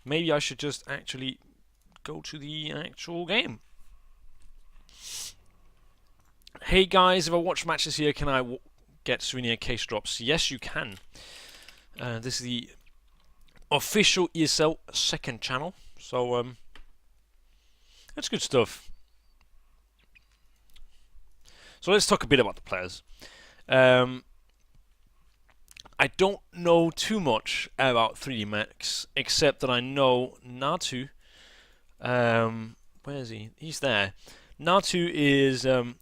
maybe I should just actually go to the actual game. Hey guys, if I watch matches here, can I get souvenir case drops? Yes, you can. This is the official ESL second channel, so that's good stuff. So let's talk a bit about the players. I don't know too much about 3DMMAX, except that I know Natu. Where is he? He's there. Natu is, I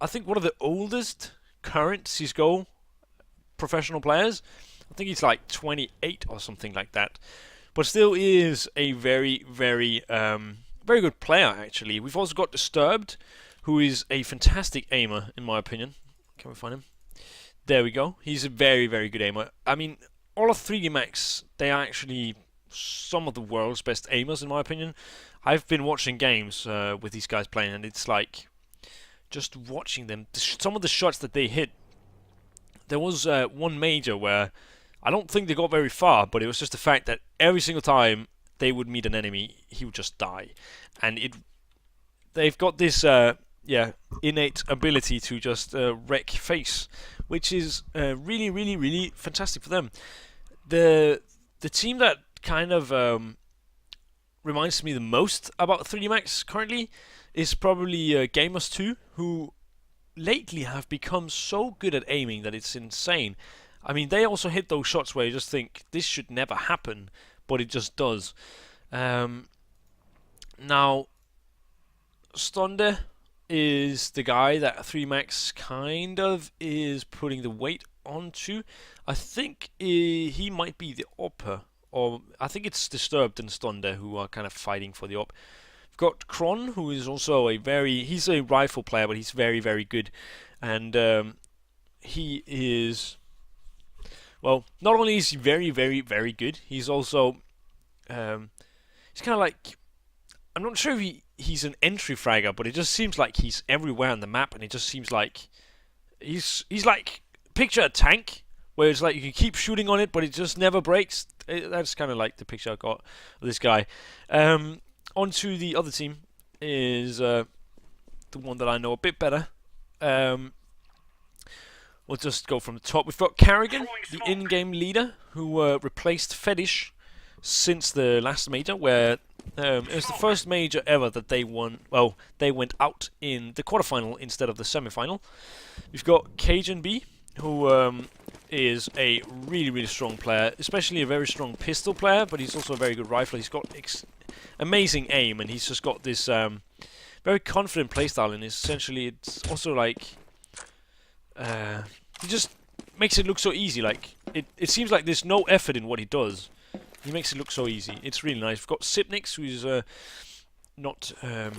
think, one of the oldest current CSGO professional players. I think he's like 28 or something like that. But still is a very, very, very good player, actually. We've also got Disturbed, who is a fantastic aimer, in my opinion. Can we find him? There we go. He's a very, very good aimer. I mean, all of 3DMMAX, they are actually some of the world's best aimers, in my opinion. I've been watching games with these guys playing, and it's like, just watching them, some of the shots that they hit. There was one major where I don't think they got very far, but it was just the fact that every single time they would meet an enemy, he would just die. And they've got this innate ability to just wreck face, which is really, really, really fantastic for them. The team that kind of reminds me the most about 3DMMAX currently is probably Gamers2, who lately have become so good at aiming that it's insane. I mean, they also hit those shots where you just think, this should never happen, but it just does. Now, Stonde is the guy that 3DMMAX kind of is putting the weight onto. I think he might be the upper, or I think it's Disturbed and Stonde who are kind of fighting for the up. We've got Kron, who is also he's a rifle player, but he's very, very good. And he is, well, not only is he very, very, very good, he's also, he's kind of like, I'm not sure if he's an entry fragger, but it just seems like he's everywhere on the map, and it just seems like he's like, picture a tank, where it's like you can keep shooting on it, but it just never breaks. That's kind of like the picture I got of this guy. Onto the other team is the one that I know a bit better. We'll just go from the top. We've got Carrigan, the in-game leader, who replaced Fetish since the last major, where it was the first major ever that they won. Well, they went out in the quarterfinal instead of the semi-final. We've got Cajun B, who is a really, really strong player, especially a very strong pistol player, but he's also a very good rifler. He's got amazing aim, and he's just got this very confident playstyle, and essentially it's also like he just makes it look so easy. Like it seems like there's no effort in what he does. He makes it look so easy. It's really nice. We've got Sipnix, who's not I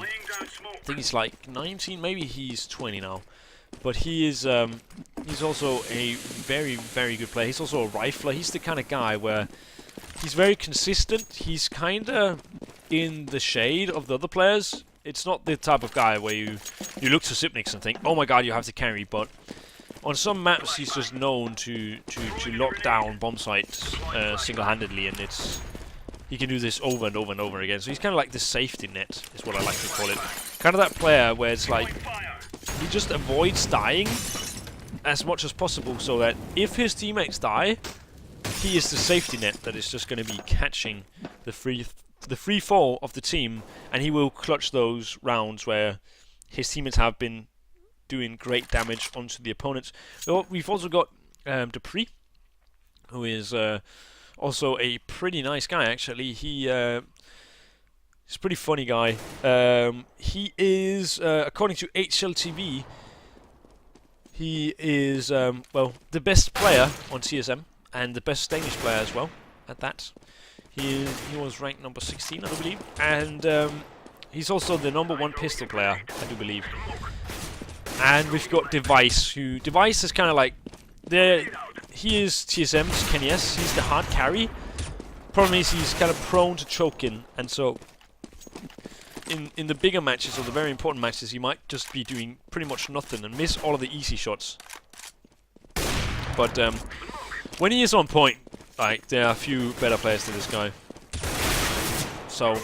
think he's like 19, maybe he's 20 now. But he is he's also a very, very good player. He's also a rifler. He's the kind of guy where he's very consistent. He's kind of in the shade of the other players. It's not the type of guy where you look to Sipnix and think, oh my god, you have to carry. But on some maps, he's just known to lock down bomb sites single-handedly, and he can do this over and over and over again. So he's kind of like the safety net, is what I like to call it. Kind of that player where it's like he just avoids dying as much as possible, so that if his teammates die, he is the safety net that is just going to be catching the free fall of the team, and he will clutch those rounds where his teammates have been doing great damage onto the opponents. We've also got Dupree, who is also a pretty nice guy, actually. He's a pretty funny guy. He is, according to HLTV, he is, well, the best player on TSM, and the best Danish player as well, at that. He was ranked number 16, I do believe, and he's also the #1 pistol player, I do believe. And we've got Device, who Device is kind of like he is TSM's Kenyes. He's the hard carry. Problem is he's kind of prone to choking, and so in the bigger matches or the very important matches, he might just be doing pretty much nothing and miss all of the easy shots. But when he is on point, like, there are a few better players than this guy. So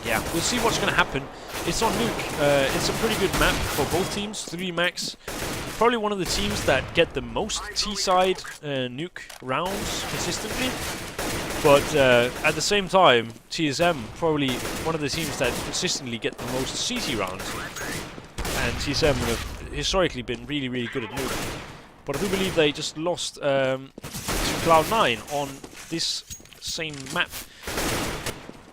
yeah, we'll see what's going to happen. It's on Nuke. It's a pretty good map for both teams. 3DMMAX, probably one of the teams that get the most T-side Nuke rounds consistently. But at the same time, TSM, probably one of the teams that consistently get the most CT rounds. And TSM have historically been really, really good at Nuke. But I do believe they just lost to Cloud9 on this same map.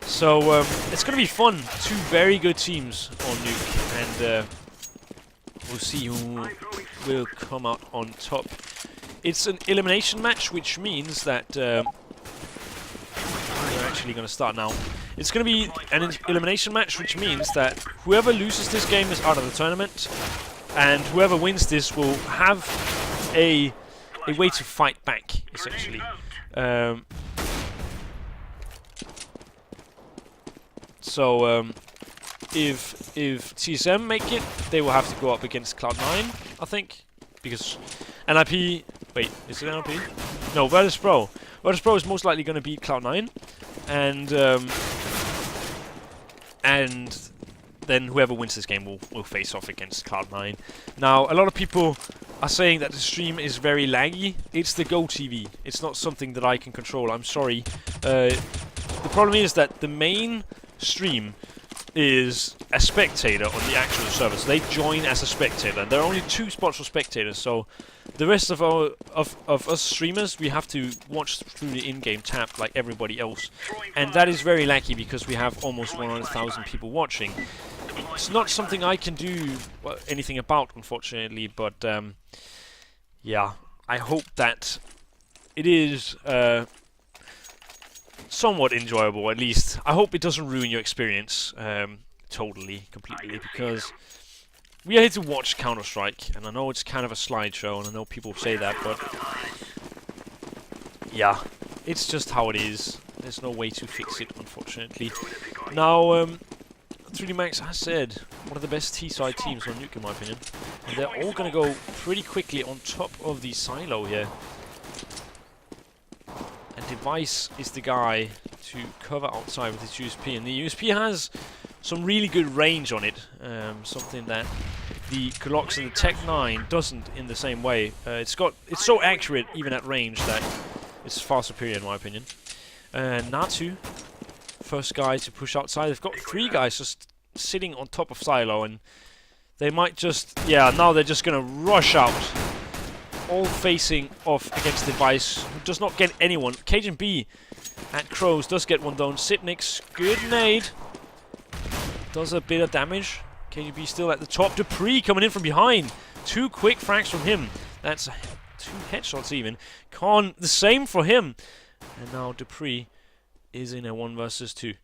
So it's going to be fun. Two very good teams on Nuke, and we'll see who will come out on top. It's an elimination match, which means that we're actually going to start now. It's going to be an elimination match, which means that whoever loses this game is out of the tournament, and whoever wins this will have a way to fight back, essentially. So if TSM make it, they will have to go up against Cloud9, I think, because NIP. Wait, is it NIP? No, Virtus Pro. Virtus Pro is most likely going to beat Cloud9, and then whoever wins this game will face off against Cloud9. Now, a lot of people are saying that the stream is very laggy. It's the Go TV. It's not something that I can control. I'm sorry. The problem is that the main stream is a spectator on the actual server, so they join as a spectator, and there are only 2 spots for spectators, so the rest of us streamers, we have to watch through the in-game tab like everybody else, and that is very laggy because we have almost 100,000 people watching. It's not something I can do anything about, unfortunately, but yeah, I hope that it is somewhat enjoyable, at least. I hope it doesn't ruin your experience totally, completely, because we are here to watch Counter-Strike, and I know it's kind of a slideshow, and I know people say that, but yeah, it's just how it is. There's no way to fix it, unfortunately. Now, 3DMMAX has said one of the best T-side teams on Nuke, in my opinion, and they're all going to go pretty quickly on top of the silo here. And Katowice is the guy to cover outside with his USP, and the USP has some really good range on it, something that the Katowice and the Tech 9 doesn't in the same way. It's so accurate even at range that it's far superior in my opinion. Natu, first guy to push outside. They've got 3 guys just sitting on top of silo, and they might just, yeah, now they're just gonna rush out, all facing off against Katowice, who does not get anyone. Cajun B at Crows does get one down. Sipnix, good nade, does a bit of damage. Cajun B still at the top. Dupree coming in from behind. 2 quick frags from him. That's 2 headshots even. Khan, the same for him. And now Dupree is in a 1 versus 2.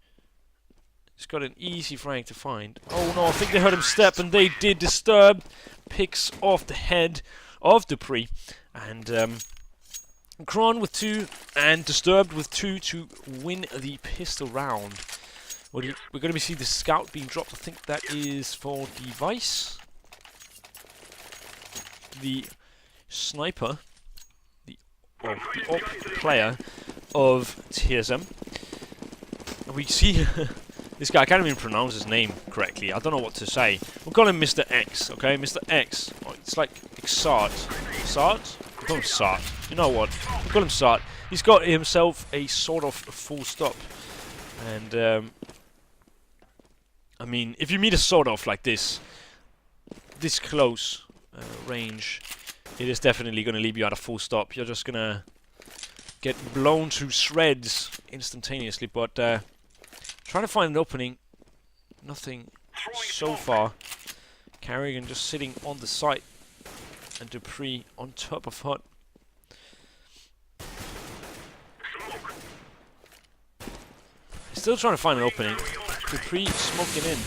He's got an easy frag to find. Oh no, I think they heard him step, and they did. Disturb picks off the head of Dupree, and Kron with 2 and Disturbed with 2 to win the pistol round. We're going to see the scout being dropped. I think that is for Device, the sniper, the op player of TSM. And we see this guy. I can't even pronounce his name correctly. I don't know what to say. We'll call him Mr. X, okay? Mr. X. Oh, it's like Xart. Xart? We'll call him Sart. You know what? We'll call him Sart. He's got himself a sort of full stop. And, I mean, if you meet a sort of like this close range, it is definitely going to leave you at a full stop. You're just going to get blown to shreds instantaneously, but trying to find an opening. Nothing so far. Carrigan just sitting on the site, and Dupree on top of Hut. Still trying to find an opening. Dupree smoking in.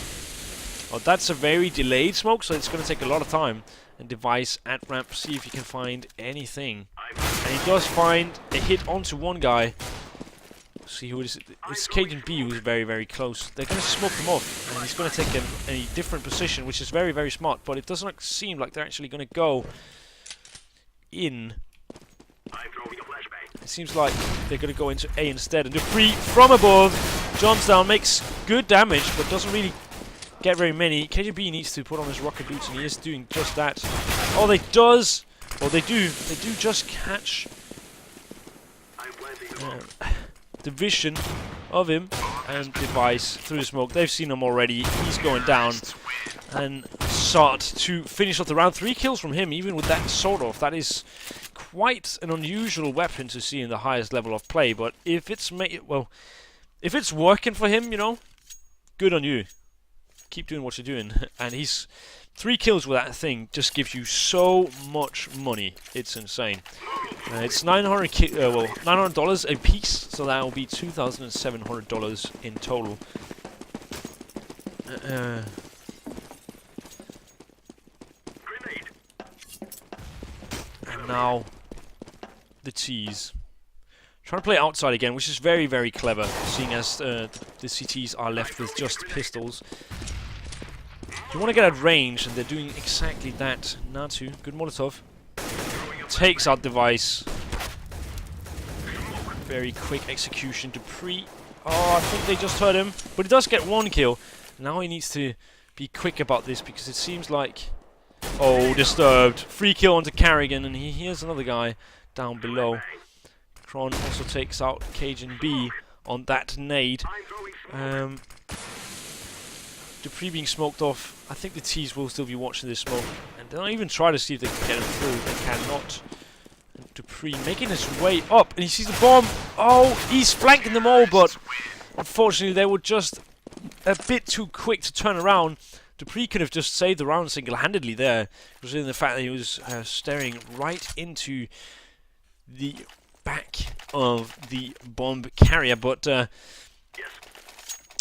Oh, that's a very delayed smoke, so it's going to take a lot of time. And Device at ramp, see if he can find anything. And he does find a hit onto one guy. See who it is. It's Cajun B who's very, very close. They're going to smoke him off, and he's going to take a different position, which is very, very smart. But it does not seem like they're actually going to go in. It seems like they're going to go into A instead. And Dupree from above Jumps down, makes good damage, but doesn't really get very many. KGB needs to put on his rocket boots, and he is doing just that. Oh, they does. Well, they do just catch the vision of him and Device through the smoke. They've seen him already. He's going down. And start to finish off the round. 3 kills from him, even with that sword off. That is quite an unusual weapon to see in the highest level of play. But if it's if it's working for him, you know, good on you. Keep doing what you're doing. And he's 3 kills with that thing just gives you so much money. It's insane. It's $900 a piece, so that will be $2,700 in total. And now the tease. Trying to play outside again, which is very, very clever, seeing as the CTs are left with just pistols. You want to get at range, and they're doing exactly that. Natu, good Molotov. Takes out Device. Very quick execution. Dupree. Oh, I think they just hurt him. But he does get 1 kill. Now he needs to be quick about this, because it seems like... Oh, disturbed. Free kill onto Carrigan, and here's another guy down below. Kron also takes out Cajun B on that nade. Dupree being smoked off. I think the T's will still be watching this smoke. And they'll even try to see if they can get him through. They cannot. And Dupree making his way up. And he sees the bomb. Oh, he's flanking them all, but unfortunately they were just a bit too quick to turn around. Dupree could have just saved the round single-handedly there, considering the fact that he was staring right into the back of the bomb carrier. But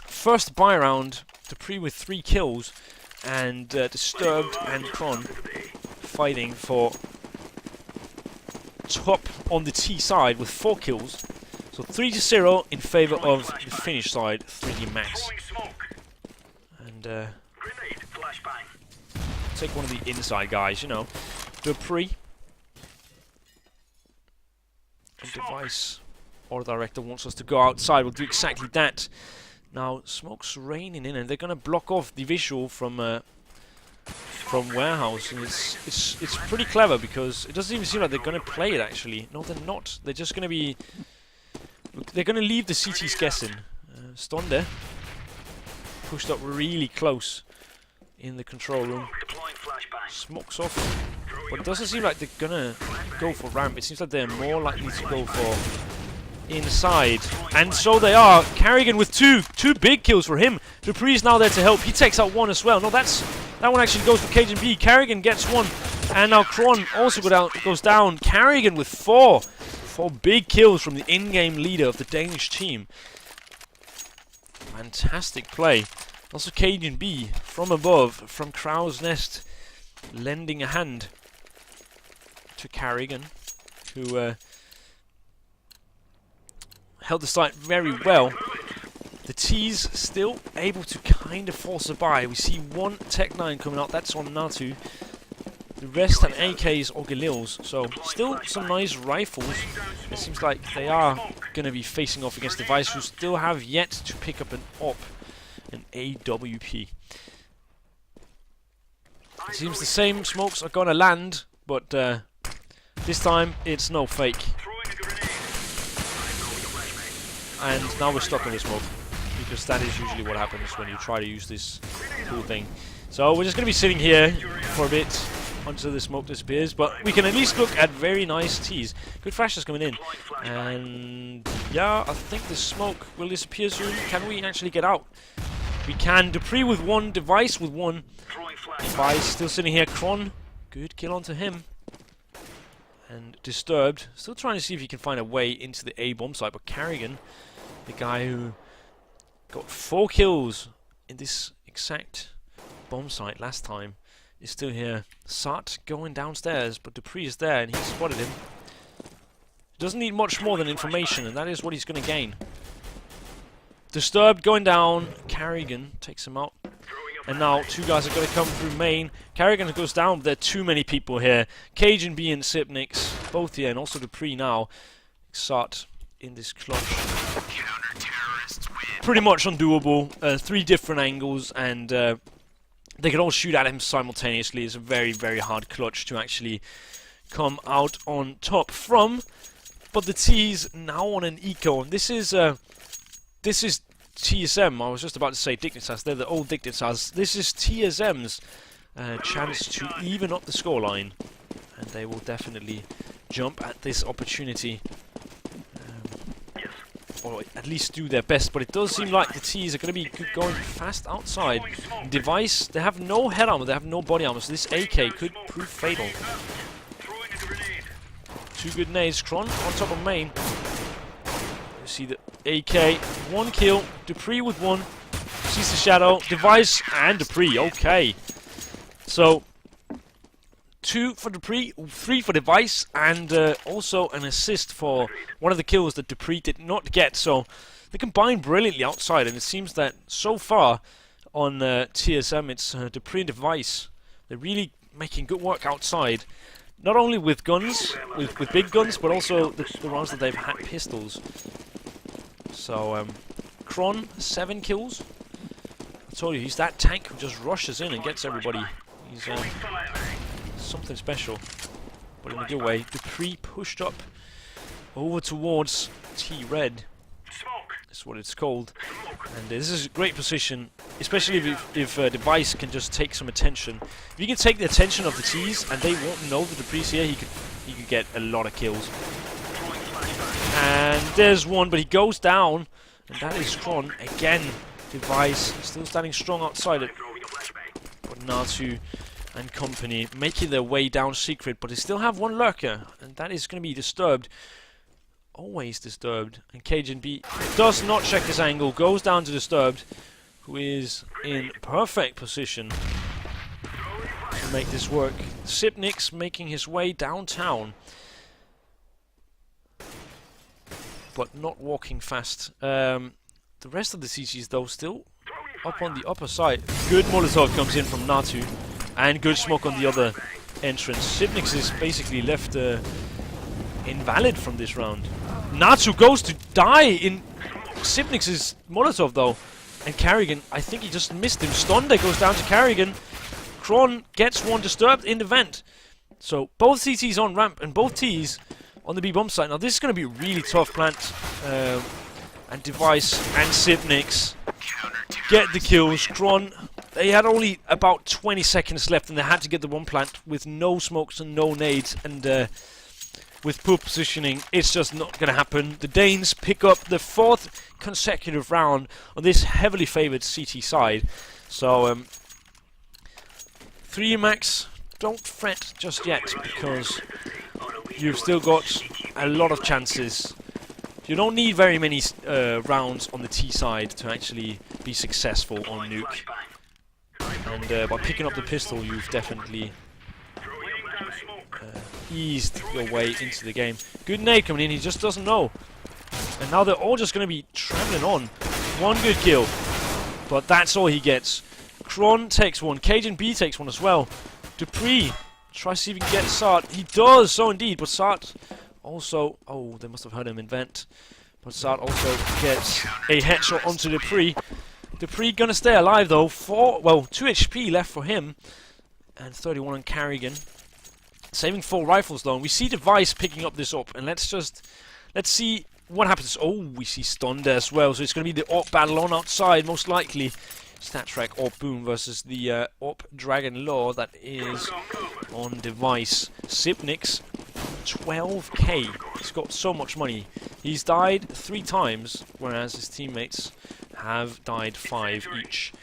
first buy round, Dupree with 3 kills, and Disturbed and Kron fighting for top on the T side with 4 kills. So 3-0 in favor of the Finnish side, 3DMMAX. And take one of the inside guys, you know. Dupree. And Device or Director wants us to go outside. We'll do exactly that. Now, smoke's raining in, and they're going to block off the visual from Warehouse. And it's pretty clever, because it doesn't even seem like they're going to play it, actually. No, they're not. They're just going to be... They're going to leave the CTs guessing. Stonde pushed up really close in the control room. Smokes off. But it doesn't seem like they're going to go for ramp. It seems like they're more likely to go for inside. And so they are. Carrigan with 2 big kills for him. Dupree's now there to help. He takes out 1 as well. No, that one actually goes for Cajun B. Carrigan gets 1. And now Kron also goes down. Carrigan with 4 big kills from the in-game leader of the Danish team. Fantastic play. Also Cajun B from above, from Crow's Nest, lending a hand to Carrigan, who held the site very well. The T's still able to kind of force a buy. We see 1 Tech 9 coming out, that's on Natu. The rest have AKs or Galils, so still some nice rifles. It seems like they are going to be facing off against Device, who still have yet to pick up an AWP. It seems the same smokes are going to land, but this time it's no fake. And now we're stuck in the smoke, because that is usually what happens when you try to use this cool thing. So we're just going to be sitting here for a bit until the smoke disappears, but we can at least look at very nice T's. Good flashes coming in. And yeah, I think the smoke will disappear soon. Can we actually get out? We can. Dupree with 1, Device with 1. Device still sitting here. Kron, good kill onto him. And Disturbed, still trying to see if he can find a way into the A bomb site, but Carrigan, the guy who got 4 kills in this exact bomb site last time, is still here. Sart going downstairs, but Dupree is there and he spotted him. Doesn't need much more than information, and that is what he's going to gain. Disturbed going down. Carrigan takes him out. And now 2 guys are going to come through main. Carrigan goes down, but there are too many people here. Cajun B and Sipnix, both here, and also Dupree now. Sart in this clutch. pretty much undoable. 3 different angles, and they can all shoot at him simultaneously. It's a very, very hard clutch to actually come out on top from. But the T's now on an eco, and this is TSM. I was just about to say Dignitas. They're the old Dignitas. This is TSM's chance to even up the scoreline, and they will definitely jump at this opportunity, or at least do their best. But it does seem like the T's are going to be going fast outside. Device, they have no head armor, they have no body armor, so this AK could prove fatal. 2 good nades. Kron on top of main. You see the AK, 1 kill. Dupree with 1. Sees the shadow. Device and Dupree. Okay. So 2 for Dupree, 3 for Device, and also an assist for one of the kills that Dupree did not get. So they combine brilliantly outside, and it seems that so far on TSM it's Dupree and Device. They're really making good work outside. Not only with guns, with big guns, but also the rounds that they've had pistols. So, Kron, 7 kills. I told you, he's that tank who just rushes in and gets everybody. He's something special, but in a good way. Dupree pushed up over towards T-Red. That's what it's called. And this is a great position, especially if Device can just take some attention. If you can take the attention of the T's and they won't know the Dupree's here, he could get a lot of kills. And there's one, but he goes down, and that is Kron again. Device still standing strong outside it, but Natu and company making their way down secret, but they still have 1 lurker, and that is going to be disturbed. Always disturbed. And Cajun B does not check his angle, goes down to disturbed, who is in perfect position to make this work. Sipnix making his way downtown, but not walking fast. The rest of the CCs though still up on the upper side. Good Molotov comes in from Natu, and good smoke on the other entrance. Sipnix is basically left invalid from this round. Natu goes to die in Sipnix's Molotov though, and Carrigan, I think he just missed him. Stonda goes down to Carrigan. Kron gets 1 disturbed in the vent. So both CTs on ramp and both Ts on the B bomb site. Now this is going to be a really tough plant. And Device and Sipnix get the kills. Kron, they had only about 20 seconds left, and they had to get the 1 plant with no smokes and no nades, and with poor positioning, it's just not going to happen. The Danes pick up the 4th consecutive round on this heavily favoured CT side. So 3DMMAX, don't fret just yet, because you've still got a lot of chances. You don't need very many rounds on the T side to actually be successful on Nuke. And by picking up the pistol, you've definitely eased your way into the game. Good nade coming in, he just doesn't know. And now they're all just going to be travelling on. 1 good kill, but that's all he gets. Kron takes 1, Cajun B takes 1 as well. Dupree tries to see if he can get Sart. He does, so indeed, but Sart also... Oh, they must have heard him invent. But Sart also gets a headshot onto Dupree. Dupree gonna stay alive though. 2 HP left for him. And 31 on Carrigan. Saving 4 rifles though, and we see Device picking up this up, and let's see what happens. Oh, we see Stonda as well, so it's going to be the AWP battle on outside, most likely. StatTrak AWP Boom versus the AWP Dragon Law that is on Device. Sipnix, 12k. He's got so much money. He's died 3 times, whereas his teammates have died 5 each.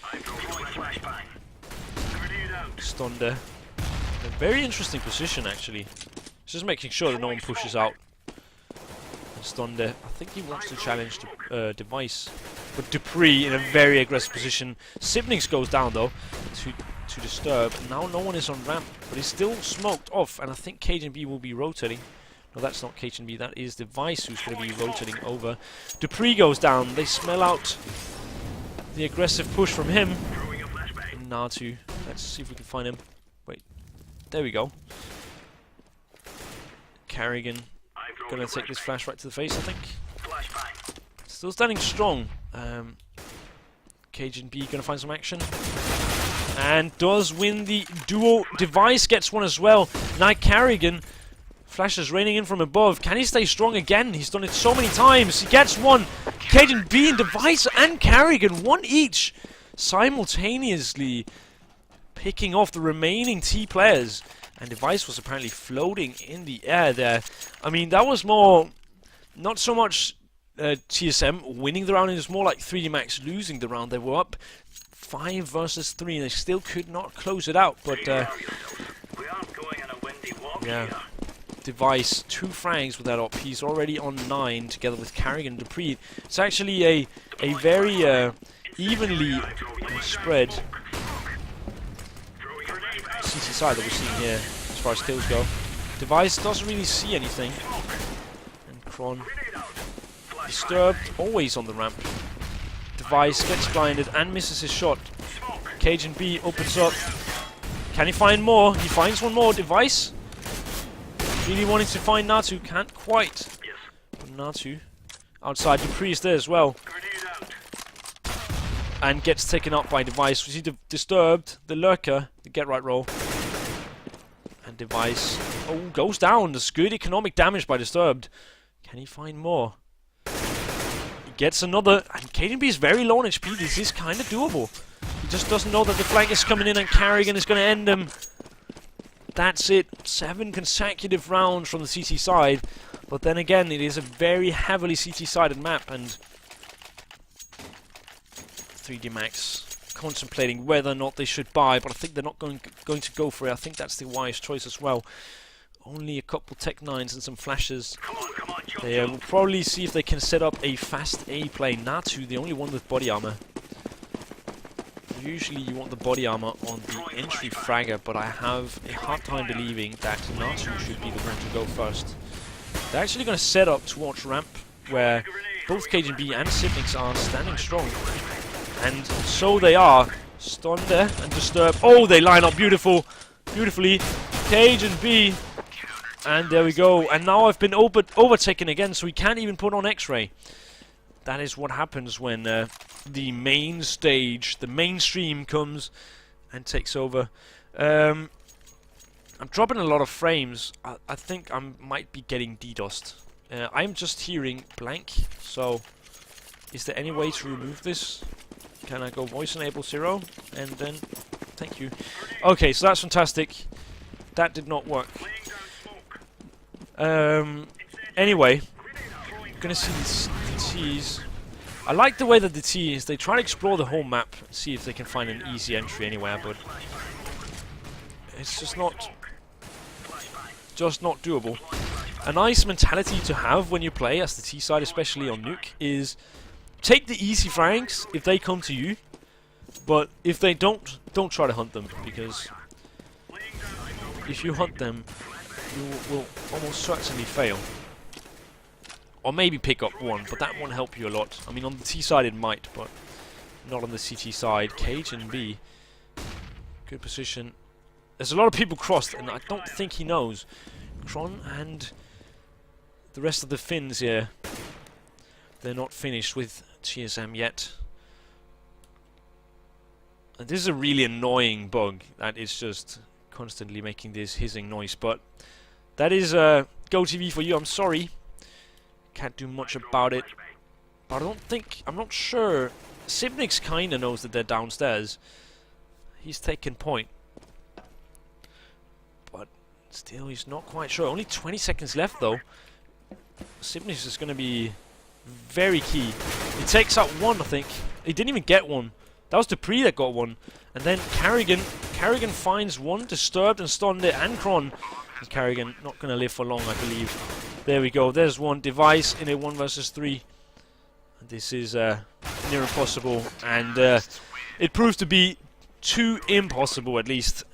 Stonda. A very interesting position, actually. Just making sure that no one pushes out. Stonda, I think he wants to challenge the Device. But Dupree in a very aggressive position. Sipnix goes down, though, to disturb. And now no one is on ramp, but he's still smoked off. And I think Cajun B will be rotating. No, that's not Cajun B. That is Device who's going to be rotating over. Dupree goes down. They smell out the aggressive push from him. And Natu. Let's see if we can find him. Wait. There we go. Carrigan gonna take this flash right to the face, I think. Still standing strong. Cajun B gonna find some action. And does win the duo. Device gets one as well. Now Carrigan. Flashes raining in from above. Can he stay strong again? He's done it so many times. He gets one. Cajun B and Device and Carrigan, one each, simultaneously picking off the remaining T players. And Device was apparently floating in the air there. I mean, that was more, not so much TSM winning the round, it was more like 3DMMAX losing the round. They were up 5 versus 3 and they still could not close it out. But yeah. Device, 2 frags with that op. He's already on 9 together with Carrigan and Dupree. It's actually a very evenly spread CT side that we're seeing here as far as kills go. Device doesn't really see anything. And Kron disturbed, always on the ramp. Device gets blinded and misses his shot. Cajun B opens up. Can he find more? He finds one more. Device really wanting to find Natu, can't quite. But Natu outside, Dupree is there as well. And gets taken up by Device. We see Disturbed, the lurker, the get right roll. And Device, oh, goes down. There's good economic damage by Disturbed. Can he find more? He gets another, and Cajun B is very low on HP. This is kind of doable. He just doesn't know that the flank is coming in and Carrigan is going to end him. That's it. 7 consecutive rounds from the CT side. But then again, it is a very heavily CT-sided map, and 3DMMAX contemplating whether or not they should buy, but I think they're not going to go for it. I think that's the wise choice as well. Only a couple Tech 9s and some flashes. They will probably see if they can set up a fast A play. Natu, the only one with body armor. Usually you want the body armor on the entry fragger, but I have a hard time believing that Natu should be the one to go first. They're actually going to set up towards ramp, where both Cajun B and Sipnix are standing strong. And so they are. Stunned there and Disturbed. Oh, they line up beautifully. Cajun B. And there we go. And now I've been overtaken again, so we can't even put on X-ray. That is what happens when the main stage, the mainstream comes and takes over. I'm dropping a lot of frames. I think I might be getting DDoSed. I'm just hearing blank, so is there any way to remove this? Can I go voice enable 0? And then, thank you. Okay, so that's fantastic. That did not work. Anyway, I'm gonna see the T's. I like the way that the T's, they try to explore the whole map, see if they can find an easy entry anywhere, but it's just not doable. A nice mentality to have when you play as the T side, especially on Nuke, is take the easy frags if they come to you, but if they don't try to hunt them, because if you hunt them, you will almost certainly fail. Or maybe pick up one, but that won't help you a lot. I mean, on the T side it might, but not on the CT side. Cajun B, good position. There's a lot of people crossed, and I don't think he knows. Kron and the rest of the Finns here, they're not finished with TSM yet. And this is a really annoying bug that is just constantly making this hissing noise, but that is GoTV for you. I'm sorry. Can't do much about it. But I'm not sure. Sipnix kinda knows that they're downstairs. He's taken point. But still, he's not quite sure. Only 20 seconds left, though. Sipnix is gonna be very key. He takes out one, I think. He didn't even get one. That was Dupree that got one. And then Carrigan finds one, Disturbed and stunned it, and Kron. And Carrigan not gonna live for long, I believe. There we go, there's one. Device in a 1 versus 3. This is near impossible, and it proves to be too impossible, at least.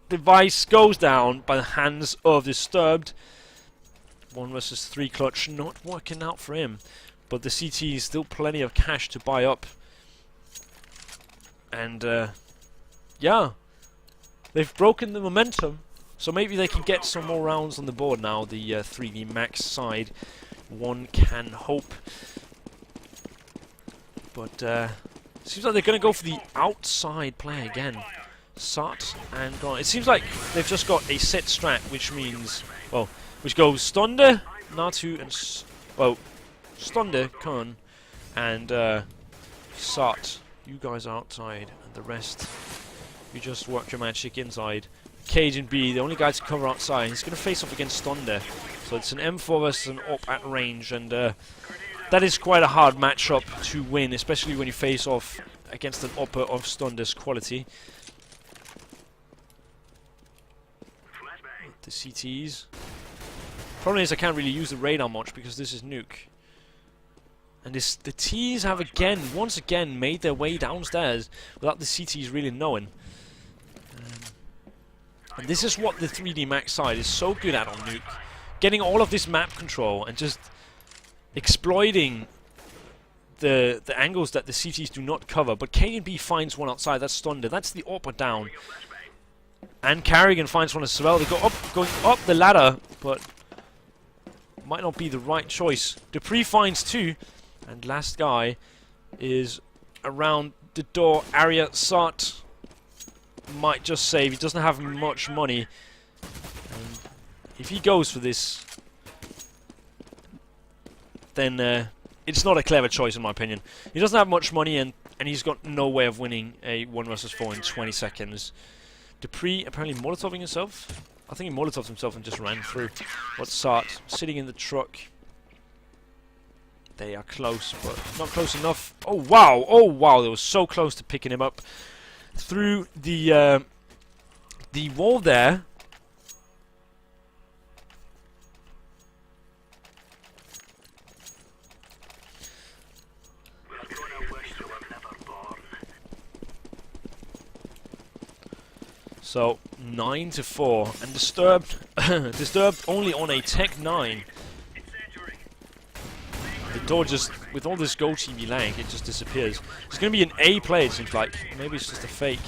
Device goes down by the hands of Disturbed. 1 versus 3 clutch, not working out for him. But the CT is still plenty of cash to buy up. And yeah, they've broken the momentum. So maybe they can get some more rounds on the board now, the 3DMMAX side. One can hope. But Seems like they're going to go for the outside play again. Sat and gone. It seems like they've just got a set strat, which means, well, which goes Stunde, Natu, and Stunde, Kun, and Sat. You guys are outside, and the rest, you just work your magic inside. Cage and B, the only guy to cover outside. He's going to face off against Stunde, so it's an M4 versus an op at range, and that is quite a hard matchup to win, especially when you face off against an opper of Stunde's quality. The CTs. Problem is I can't really use the radar much because this is nuke. And the T's have once again made their way downstairs without the CTs really knowing. And this is what the 3DMMAX side is so good at on nuke. Getting all of this map control and just exploiting the angles that the CTs do not cover. But K&B finds one outside, that's Stunde, that's the upper down. And Carrigan finds one as well. They going up the ladder, but might not be the right choice. Dupree finds two, and last guy is around the door area. Sat might just save. He doesn't have much money. And if he goes for this, then it's not a clever choice in my opinion. He doesn't have much money, and he's got no way of winning a 1 versus 4 in 20 seconds. Dupree apparently molotoving himself. I think he molotoved himself and just ran through. What's Sat sitting in the truck? They are close, but not close enough. Oh wow! Oh wow! They were so close to picking him up through the wall there. So 9-4, and Disturbed, Disturbed only on a Tech 9. The door just, with all this Go TV lag, it just disappears. It's going to be an A play, it seems like. Maybe it's just a fake.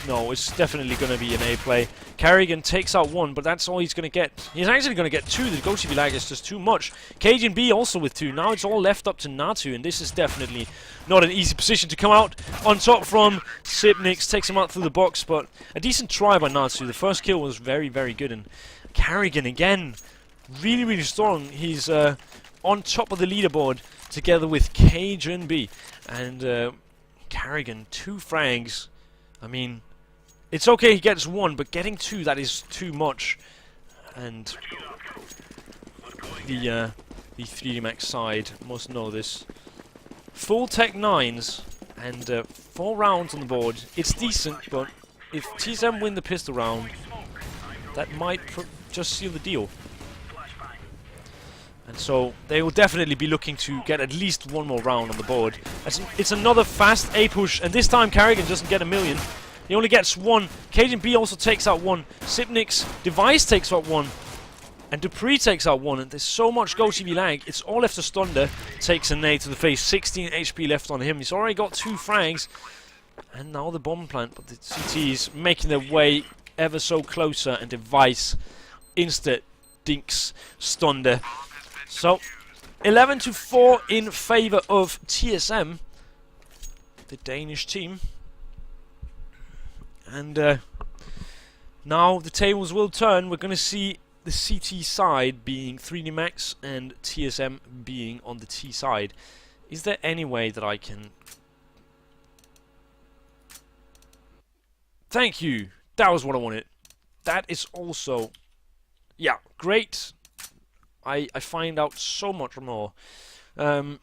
No, it's definitely going to be an A play. Carrigan takes out one, but that's all he's going to get. He's actually going to get two. The Go TV lag is just too much. Cajun B also with two. Now it's all left up to Natu, and this is definitely not an easy position to come out on top from. Sipnix takes him out through the box, but a decent try by Natu. The first kill was very, very good, and Carrigan again, really, really strong. He's on top of the leaderboard together with Cajun B, and Carrigan, 2 frags. I mean, it's okay he gets 1, but getting 2, that is too much. And the 3DMMAX side must know this. Full Tech 9s and 4 rounds on the board. It's decent, but if TSM win the pistol round, that might just seal the deal. And so they will definitely be looking to get at least 1 more round on the board. It's another fast A push, and this time Carrigan doesn't get a million. He only gets 1. Cajun B also takes out 1. Sipnix Device takes out 1. And Dupree takes out 1. And there's so much Go TV lag. It's all left to Stunde. Takes a nade to the face. 16 HP left on him. He's already got 2 frags. And now the bomb plant. But the CTs making their way ever so closer. And Device insta dinks Stunde. So 11-4 in favor of TSM, the Danish team. And now the tables will turn. We're going to see the CT side being 3DMMAX and TSM being on the T side. Is there any way that I can... Thank you! That was what I wanted. That is also... Yeah, great. I find out so much more. But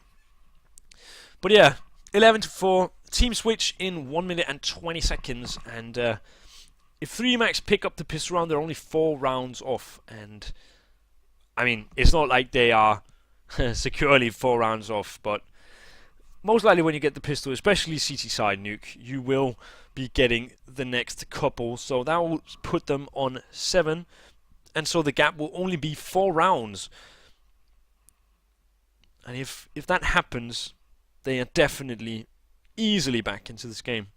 yeah, 11-4. Team switch in 1 minute and 20 seconds. And if 3DMMAX pick up the pistol round, they're only 4 rounds off. And I mean, it's not like they are securely 4 rounds off. But most likely when you get the pistol, especially CT side nuke, you will be getting the next couple. So that will put them on 7. And so the gap will only be 4 rounds. And if that happens, they are definitely easily back into this game.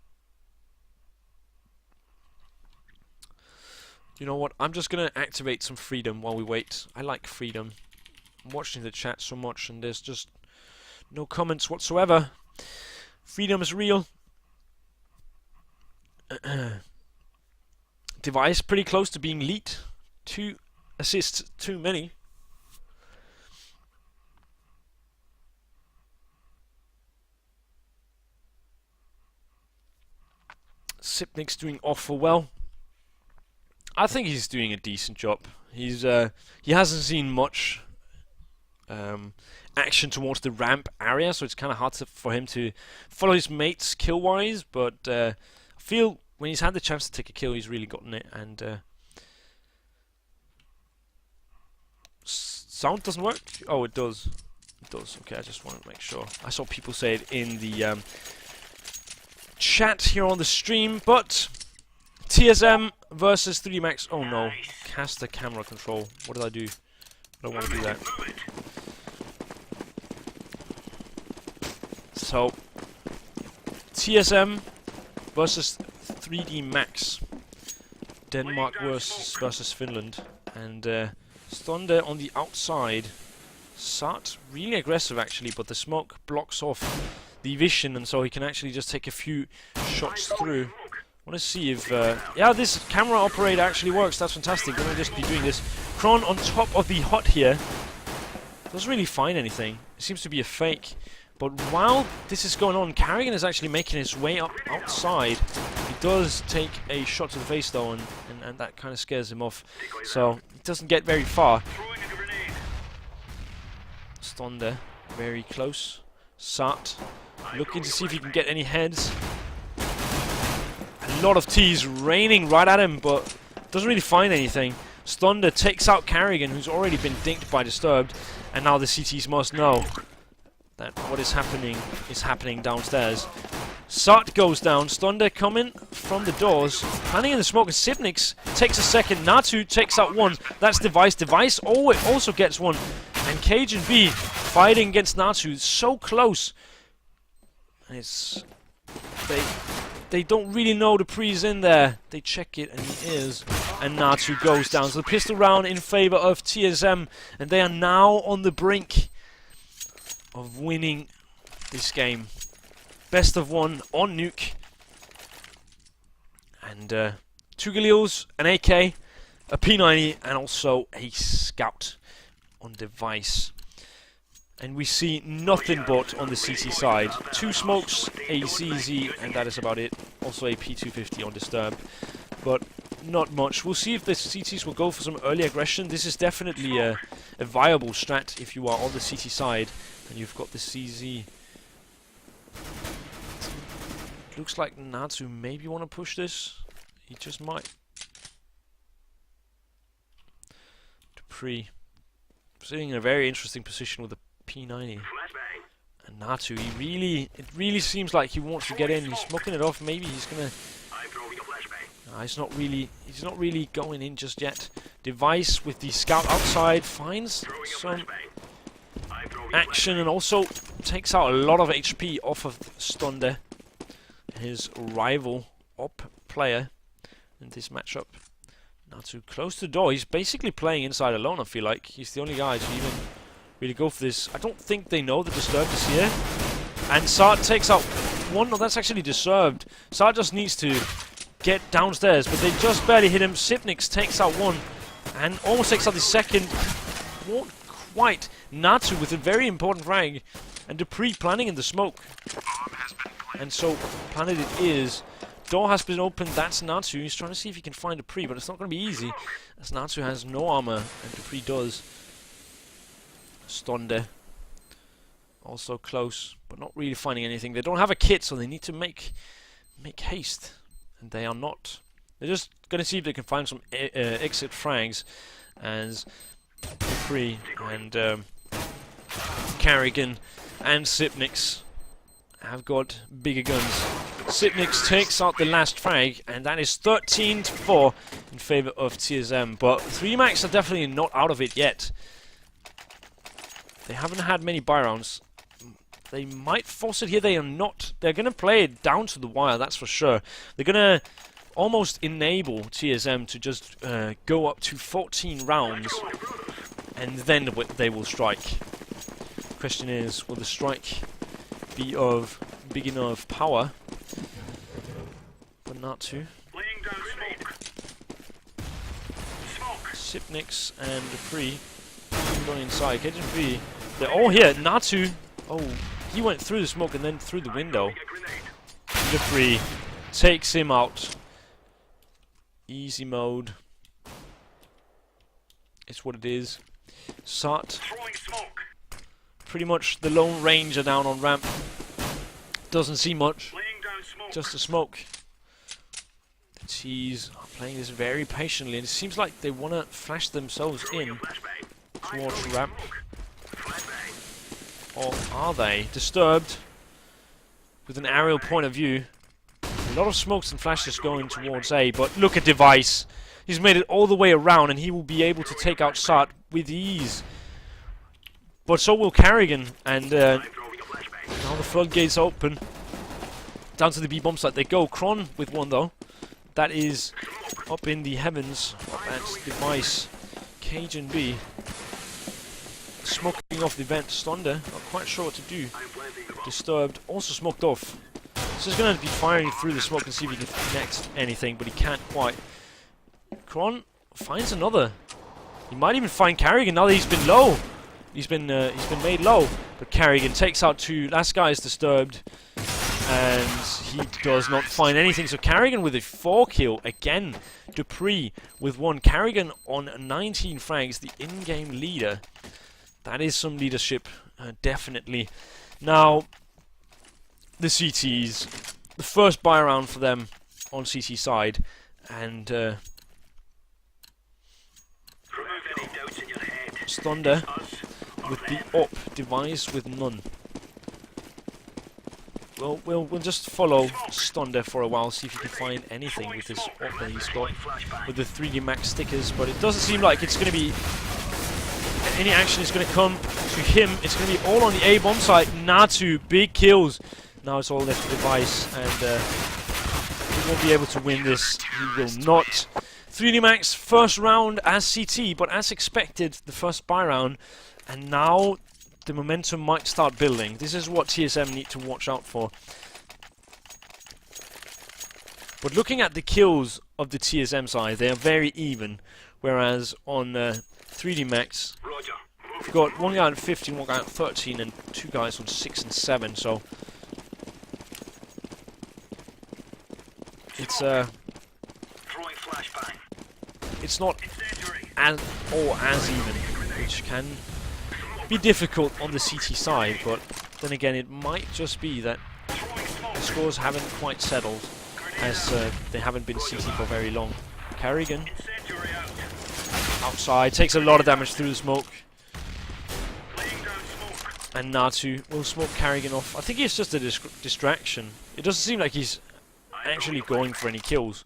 You know what? I'm just going to activate some freedom while we wait. I like freedom. I'm watching the chat so much and there's just No comments whatsoever. Freedom is real. Device pretty close to being lead. 2 assists too many. Sipnik's doing awful well. I think he's doing a decent job. He hasn't seen much action towards the ramp area, so it's kind of hard for him to follow his mates kill-wise. But I feel when he's had the chance to take a kill, he's really gotten it. And sound doesn't work. Oh, it does. It does. Okay, I just wanted to make sure. I saw people say it in the chat here on the stream, but TSM versus 3DMMAX. Oh no, caster camera control. What did I do? I don't want to do that. So TSM versus 3DMMAX. Denmark versus Finland, and Stonde on the outside. Sart really aggressive actually, but the smoke blocks off the vision, and so he can actually just take a few shots through. I want to see if yeah, this camera operator actually works. That's fantastic. We're going to just be doing this. Kron on top of the hut here. Doesn't really find anything. It seems to be a fake. But while this is going on, Carrigan is actually making his way up outside. He does take a shot to the face though, and that kind of scares him off. So he doesn't get very far. Stonde very close. Sart looking to see if he can get any heads. A lot of T's raining right at him, but doesn't really find anything. Stonde takes out Carrigan, who's already been dinked by Disturbed, and now the CTs must know that what is happening downstairs. Sart goes down. Stonde coming from the doors, planning in the smoke, and Sipnix takes a second. Natu takes out one. That's Device. Device also gets one. And Cage and B fighting against Natu. So close. And it's... They don't really know the pre's in there. They check it, and he is. And Natu goes down. So the pistol round in favor of TSM. And they are now on the brink of winning this game. Best of one on Nuke. And 2 Galils, an AK, a P90, and also a Scout on Device. And we see nothing but on the CT side. 2 smokes, a ZZ, and that is about it. Also a P250 on Disturb. But not much. We'll see if the CTs will go for some early aggression. This is definitely a viable strat if you are on the CT side and you've got the CZ. Looks like Natsu maybe want to push this. He just might. Dupree sitting in a very interesting position with a P90. And Natsu, it really seems like he wants to get in. He's smoking it off. Maybe he's gonna. He's not really going in just yet. Device with the Scout outside finds some action and also takes out a lot of HP off of Stonde, his rival op player in this matchup. Natsu close to the door. He's basically playing inside alone, I feel like. He's the only guy to even really go for this. I don't think they know the Disturbed is here. And Sart takes out one. No, that's actually Disturbed. Sart just needs to get downstairs, but they just barely hit him. Sipnix takes out one and almost takes out the second. Won't quite. Natsu with a very important frag, and Dupree planning in the smoke. And so planted it is. Door has been opened. That's Natsu. He's trying to see if he can find Dupree, but it's not going to be easy, as Natsu has no armor and Dupree does. Stonde also close, but not really finding anything. They don't have a kit, so they need to make haste. And they are not. They're just going to see if they can find some exit frags, as Dupree and Carrigan and Sipnix have got bigger guns. Sipnix takes out the last frag, and that is 13-4 in favor of TSM. But 3DMMAX are definitely not out of it yet. They haven't had many buy rounds. They might force it here. They are not. They're going to play it down to the wire, that's for sure. They're going to almost enable TSM to just go up to 14 rounds, and then they will strike. question is, will the strike be of big enough power for not to? Sipnix and Dupree going inside. Cajun B, they're all here. Natu, oh, he went through the smoke and then through the window. Dupree takes him out. Easy mode. It's what it is. Sart, pretty much the Lone Ranger down on ramp. Doesn't see much. Just a smoke. The T's are playing this very patiently, and it seems like they want to flash themselves in towards ramp. Or are they? Disturbed with an aerial point of view. A lot of smokes and flashes going towards A, but look at Device. He's made it all the way around, and he will be able to take out Sart with ease. But so will Carrigan, and now the floodgates open. Down to the B bomb site they go. Kron with one though. That is up in the heavens. That's Device. Cajun B. Smoking off the vent. Stonder, not quite sure what to do. Disturbed, also smoked off. So he's going to be firing through the smoke and see if he can connect anything, but he can't quite. Kron finds another. He might even find Carrigan now that he's been low. He's been made low. But Carrigan takes out two. Last guy is disturbed. And he does not find anything. So Carrigan with a 4 kill again. Dupree with 1. Carrigan on 19 frags, the in-game leader. That is some leadership, definitely. Now, the CTs, the first buy round for them on CT side, and Stonder with the up device with none. Well, we'll just follow Stonder for a while, see if he can find anything with this up that he's got with the 3DMMAX stickers, but it doesn't seem like it's going to be any action is going to come to him. It's going to be all on the A bomb site. Natu, big kills. Now it's all left to Device, and he won't be able to win this. He will not. 3DMMAX first round as CT, but as expected, the first buy round, and now the momentum might start building. This is what TSM need to watch out for. But looking at the kills of the TSM side, they are very even, whereas on 3DMMAX, we've got one guy on 15, one guy on 13, and 2 guys on 6 and 7, so it's not as even, which can be difficult on the CT side, but then again it might just be that the scores haven't quite settled, as they haven't been CT for very long. Carrigan outside, takes a lot of damage through the smoke. And Natu will smoke Carrigan off. I think it's just a distraction. It doesn't seem like he's actually going for any kills.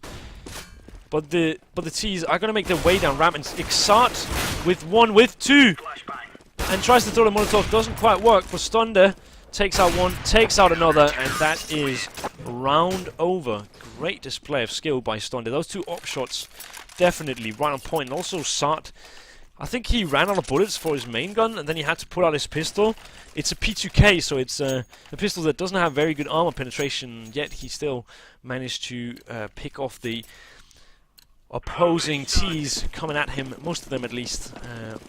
But the T's are going to make their way down ramp, and Xart with 1, with 2. And tries to throw the Molotov, doesn't quite work, but Stonder takes out 1, takes out another, and that is round over. Great display of skill by Stonder. Those 2 op shots definitely right on point. And also Sart, I think he ran out of bullets for his main gun, and then he had to pull out his pistol. It's a P2K, so it's a pistol that doesn't have very good armor penetration, yet he still managed to pick off the opposing T's coming at him, most of them at least,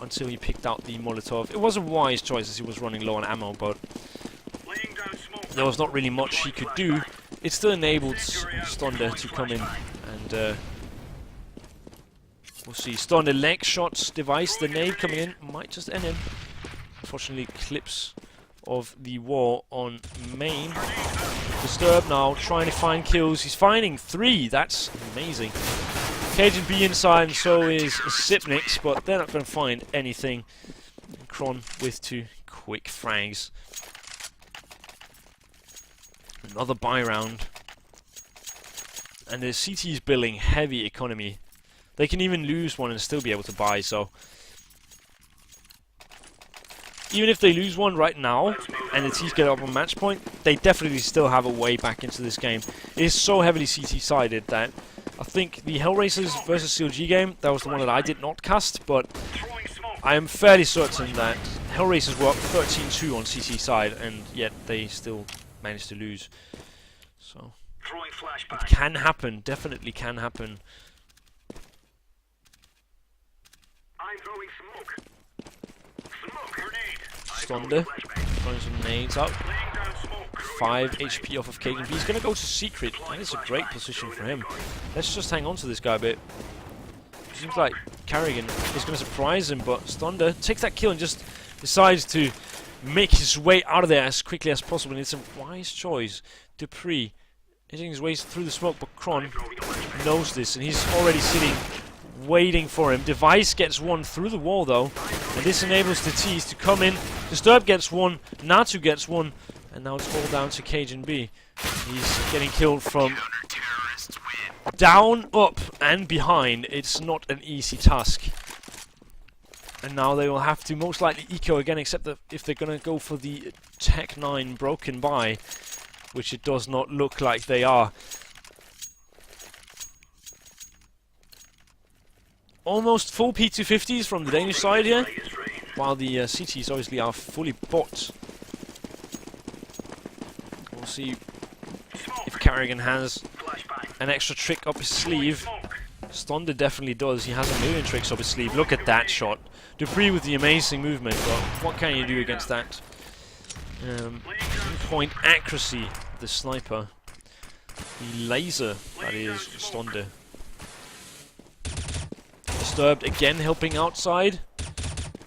until he picked out the Molotov. It was a wise choice as he was running low on ammo, but there was not really much he could do. It still enabled Stonder to come in, and we'll see. Stonder leg shots, Device, the nade coming in, might just end him. Unfortunately, clips of the war on main. Disturbed now, trying to find kills. He's finding 3, that's amazing. Cajun B inside, and so is Sipnix, but they're not going to find anything. And Kron with 2 quick frags. Another buy round. And the CT is building heavy economy. They can even lose one and still be able to buy, so even if they lose one right now and the T's get up on match point, they definitely still have a way back into this game. It is so heavily CT-sided that I think the Hellraisers versus CLG game, that was the one that I did not cast, but I am fairly certain that Hellraisers were up 13-2 on CT side, and yet they still managed to lose. So it can happen, definitely can happen. Stonde throwing some nades out. 5 HP off of Kinguin. He's going to go to Secret. That is a great position for him. Let's just hang on to this guy a bit. Seems like Carrigan is going to surprise him, but Stonde takes that kill and just decides to make his way out of there as quickly as possible. And it's a wise choice. Dupree hitting his way through the smoke, but Kron knows this, and he's already sitting, waiting for him. Device gets one through the wall, though, and this enables the T's to come in. Disturb gets one, Natu gets one, and now it's all down to Cajun B. He's getting killed from down, up, and behind. It's not an easy task. And now they will have to most likely eco again, except that if they're going to go for the Tech 9 broken by, which it does not look like they are. Almost full P250s from the Danish side here, while the CTs obviously are fully bought. We'll see if Carrigan has an extra trick up his sleeve. Stonde definitely does. He has a million tricks up his sleeve. Look at that shot. Dupree with the amazing movement, but what can you do against that? Point accuracy, the sniper. The laser, that is Stonde. Disturbed again, helping outside.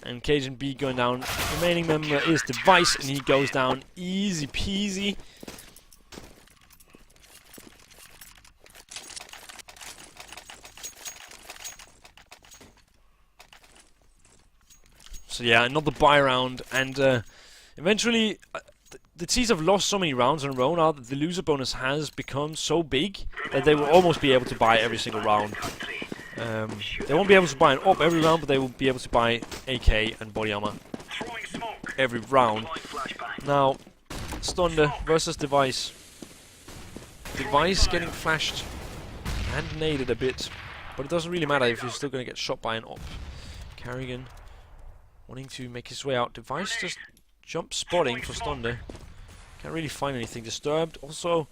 And Cajun B going down. The remaining member is Device, and he goes down easy peasy. So yeah, another buy round, and eventually the T's have lost so many rounds in a row now that the loser bonus has become so big that they will almost be able to buy every single round. They won't be able to buy an AWP every round, but they will be able to buy AK and body armor every round. Now, Stonde versus Device. Device getting flashed and naded a bit, but it doesn't really matter if you're still going to get shot by an AWP. Carrigan wanting to make his way out. Device just jump spotting for Stonde. Can't really find anything. Disturbed also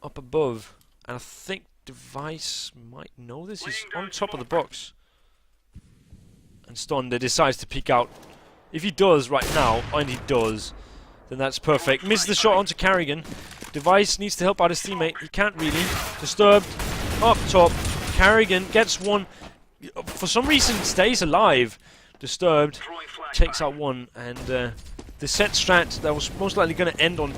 up above, and I think Device might know this. He's on top of the box, and Stonde decides to peek out. If he does right now, and he does, then that's perfect. Misses the shot onto Carrigan. Device needs to help out his teammate. He can't really. Disturbed up top. Carrigan gets one. For some reason, stays alive. Disturbed takes out one, and the set strat that was most likely going to end on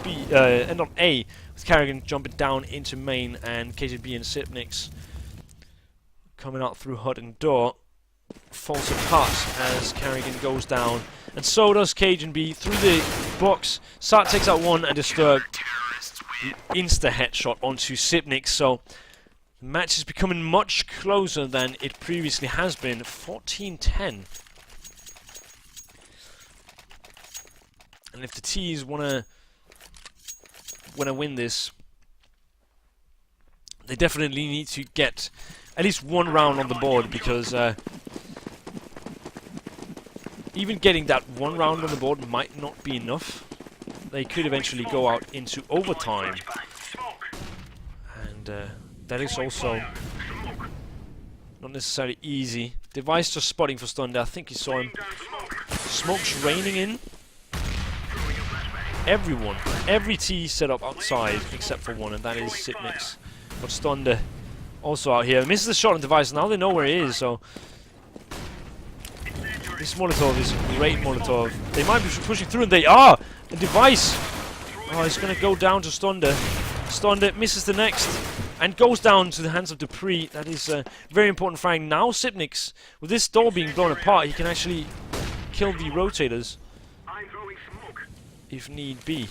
A, with Carrigan jumping down into main, and KGB and Sipnix coming out through hut and door falls apart as Carrigan goes down, and so does Cajun B through the box. Sart takes out one, and Disturbed insta headshot onto Sipnix. So the match is becoming much closer than it previously has been. 14-10. And if the T's wanna win this, they definitely need to get at least one round on the board, because even getting that one round on the board might not be enough. They could eventually go out into overtime, and that is also not necessarily easy. Device just spotting for Stonde. I think he saw him. Smoke's raining in. Every T set up outside except for one, and that is Sipnix. But Stonde also out here. Misses the shot on Device. Now they know where he is, so this Molotov is a great Molotov. They might be pushing through, and they are! A Device! Oh, it's going to go down to Stonde. Stonde misses the next, and goes down to the hands of Dupree. That is a very important frag. Now Sipnix, with this door being blown apart, he can actually kill the rotators if need be,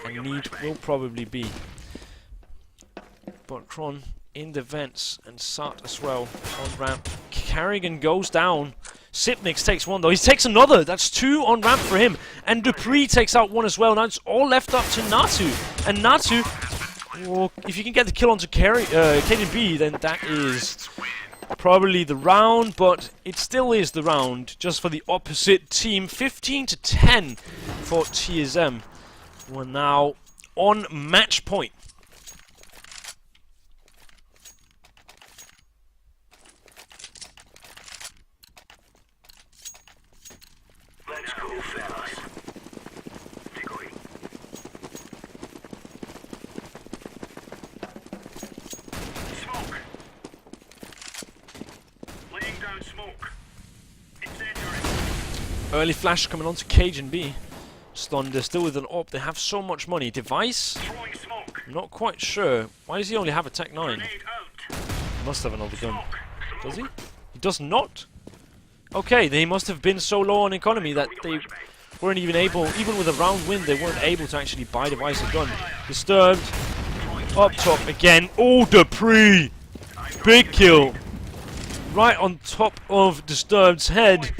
and need will probably be. But Kron in the vents, and Sart as well on ramp. Carrigan goes down. Sipnix takes one though. He takes another. That's two on ramp for him. And Dupree takes out one as well. Now it's all left up to Natu. And Natu, oh, if you can get the kill onto KDB, then that is probably the round, but it still is the round, just for the opposite team. 15-10 for TSM. We're now on match point. Let's go, fellas. Decoy. Smoke. Laying down smoke. Incendiary. Early flash coming onto Cage and B. Thunder still with an AWP. They have so much money. Device? Throwing smoke. I'm not quite sure. Why does he only have a Tech 9? Grenade out. He must have another gun. Smoke. Does he? He does not? Okay, they must have been so low on economy that they weren't even able, even with a round win, they weren't able to actually buy Device a gun. Disturbed. Up top again. Oh, Dupree! Big kill. Right on top of Disturbed's head.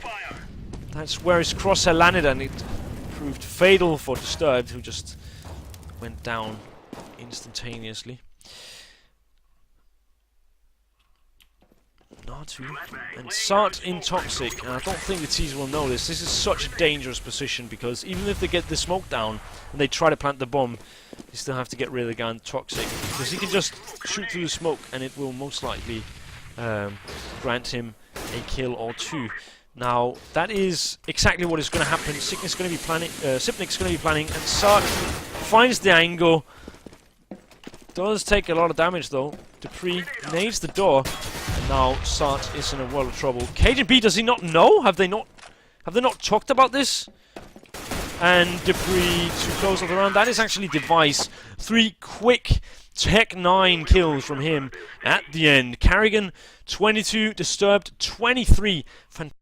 That's where his crosshair landed, and it proved fatal for Disturbed, who just went down instantaneously. And Sart in Toxic, and I don't think the teams will know this. This is such a dangerous position, because even if they get the smoke down and they try to plant the bomb, they still have to get rid of the guy in Toxic, because he can just shoot through the smoke and it will most likely grant him a kill or two. Now, that is exactly what is going to happen. Sipnic's going to be planning, and Sart finds the angle. Does take a lot of damage though. Dupree nades the door, and now Sart is in a world of trouble. Cage and B, does he not know? Have they not talked about this? And Dupree to close off the round. That is actually Device. 3 quick Tech 9 kills from him at the end. Carrigan 22, Disturbed 23. Fantastic.